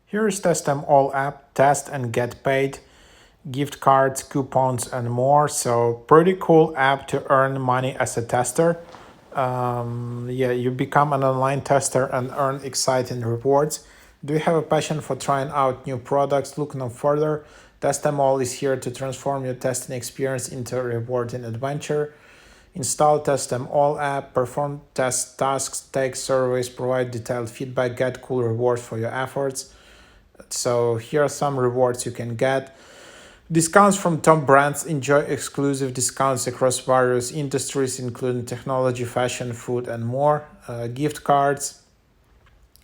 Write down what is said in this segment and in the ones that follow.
Here is Testm All app, test and get paid, gift cards, coupons, and more. So pretty cool app to earn money as a tester. Yeah, you become an online tester and earn exciting rewards. Do you have a passion for trying out new products? Look no further. Testm All is here to transform your testing experience into a rewarding adventure. Install Testm All app, perform test tasks, take surveys, provide detailed feedback, get cool rewards for your efforts. So here are some rewards you can get. Discounts from top brands. Enjoy exclusive discounts across various industries, including technology, fashion, food, and more. Gift cards.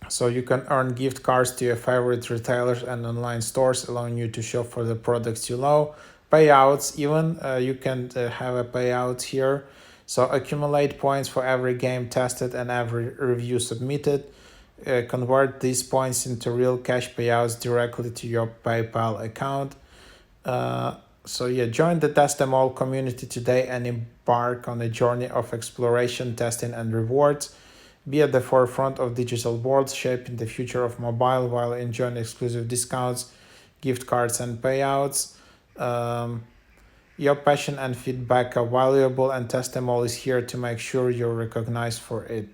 So you can earn gift cards to your favorite retailers and online stores, allowing you to shop for the products you love. Payouts. Even you can have a payout here. So accumulate points for every game tested and every review submitted. Convert these points into real cash payouts directly to your PayPal account. So yeah, join the Testm All community today and embark on a journey of exploration, testing, and rewards. Be at the forefront of digital world, shaping the future of mobile while enjoying exclusive discounts, gift cards, and payouts. Um, your passion and feedback are valuable, and Testm All is here to make sure you're recognized for it.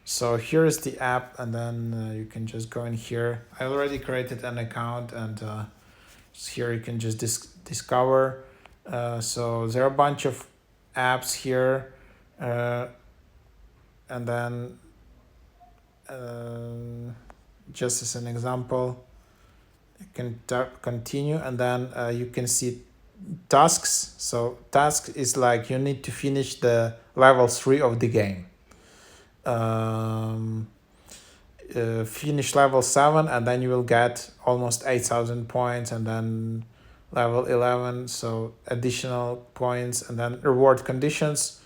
So here is the app, and then you can just go in here. I already created an account, and here you can just discover. So there are a bunch of apps here, uh, and then just as an example, you can tap continue, and then you can see tasks. So task is like you need to finish the level 3 of the game. Um, Finish level 7 and then you will get almost 8,000 points, and then level 11, so additional points, and then reward conditions.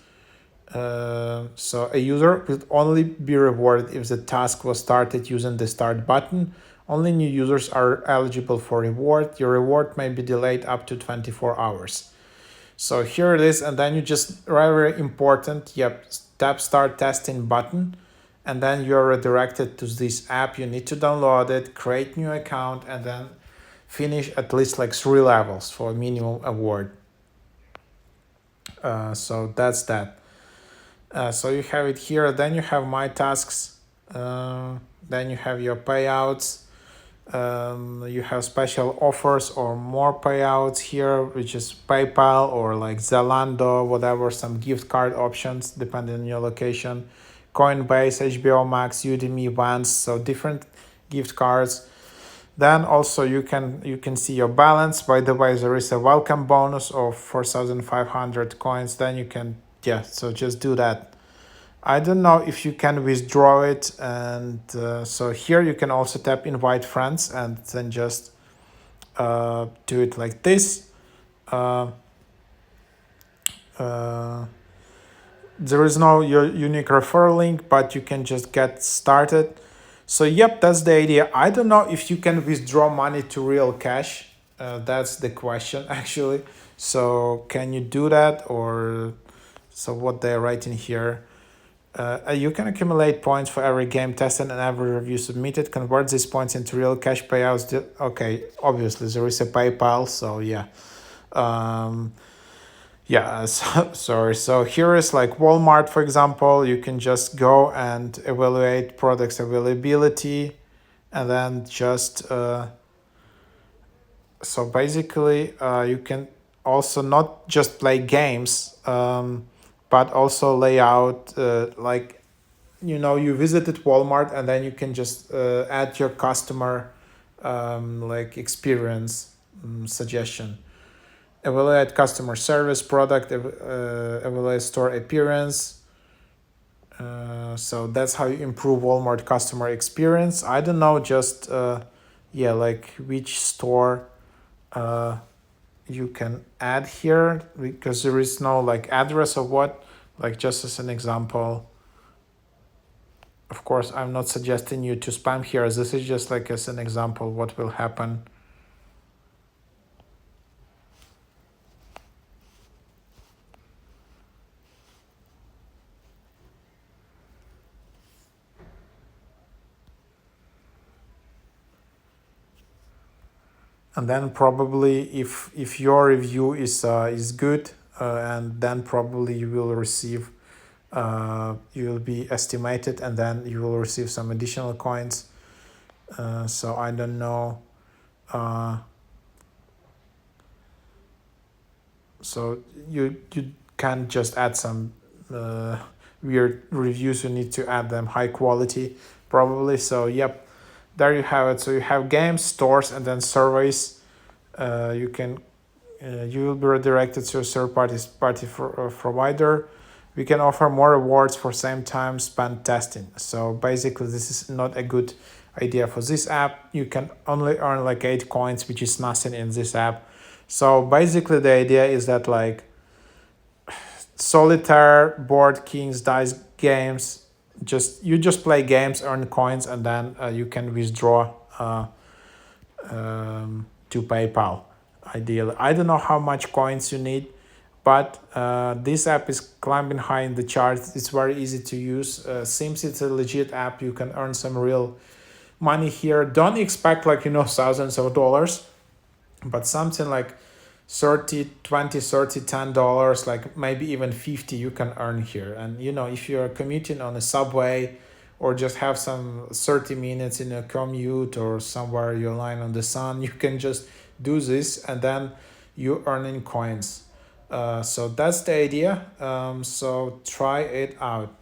So a user will only be rewarded if the task was started using the start button. Only new users are eligible for reward. Your reward may be delayed up to 24 hours. So here it is, and then you just, very important, yep, tap start testing button, and then you're redirected to this app. You need to download it, create new account, and then finish at least like 3 levels for a minimum award. So that's that. So you have it here. Then you have my tasks. Then you have your payouts. You have special offers or more payouts here, which is PayPal or like Zalando, whatever, some gift card options depending on your location. Coinbase, HBO Max, Udemy, Vans, so different gift cards. Then also you can see your balance. By the way, there is a welcome bonus of 4,500 coins. Then you can, yeah, so just do that. I don't know if you can withdraw it, and so here you can also tap invite friends and then just do it like this. Uh, uh, there is no your unique referral link, but you can just get started. So yep, that's the idea. I don't know if you can withdraw money to real cash. That's the question actually. So can you do that, or so what they're writing here? You can accumulate points for every game tested and every review submitted. Convert these points into real cash payouts. Okay, obviously there is a PayPal, so yeah. Yeah, sorry. So here is like Walmart, for example. You can just go and evaluate products availability, and then just so basically you can also not just play games, but also lay out like, you visited Walmart, and then you can just add your customer like experience suggestion. Evaluate customer service, product, evaluate store appearance. So that's how you improve Walmart customer experience. I don't know, just yeah, like which store you can add here, because there is no like address of what, like just as an example. Of course, I'm not suggesting you to spam here. This is just like as an example what will happen. and then probably if your review is good, and then probably you will receive, you will be estimated, and then you will receive some additional coins. So I don't know. Uh, so you can't just add some weird reviews. You need to add them high quality probably. So yep, there you have it. So you have games, stores, and then surveys. You can you will be redirected to a party provider. We can offer more rewards for same time spent testing. So basically, this is not a good idea for this app. You can only earn like 8 coins, which is nothing in this app. So basically, the idea is that like solitaire, board, kings, dice games, you just play games, earn coins, and then you can withdraw to PayPal. Ideally, I don't know how much coins you need, but this app is climbing high in the charts. It's very easy to use. Seems it's a legit app. You can earn some real money here. Don't expect like thousands of dollars, but something like 30, 20, 30, $10, like maybe even 50 you can earn here. And if you're commuting on a subway, or just have some 30 minutes in a commute, or somewhere you're lying on the sun, you can just do this, and then you earning coins. So that's the idea. So try it out.